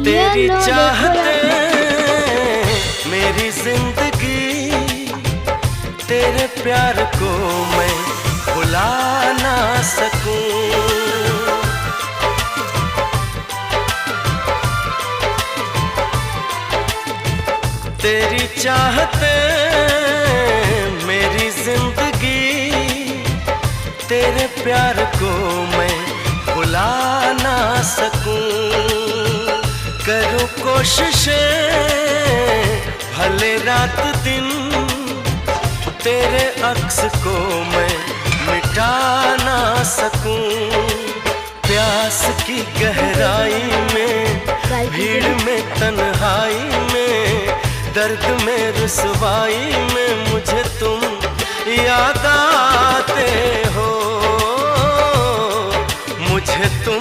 तेरी चाहते मेरी जिंदगी, तेरे प्यार को मैं भुला ना सकूं। तेरी चाहते मेरी जिंदगी, तेरे प्यार को मैं भुला ना सकूं। करूं कोशिशें भले रात दिन, तेरे अक्स को मैं मिटा ना सकूं। प्यास की गहराई में, भीड़ में, तन्हाई में, दर्द में, रुसवाई में मुझे तुम याद आते हो। मुझे तुम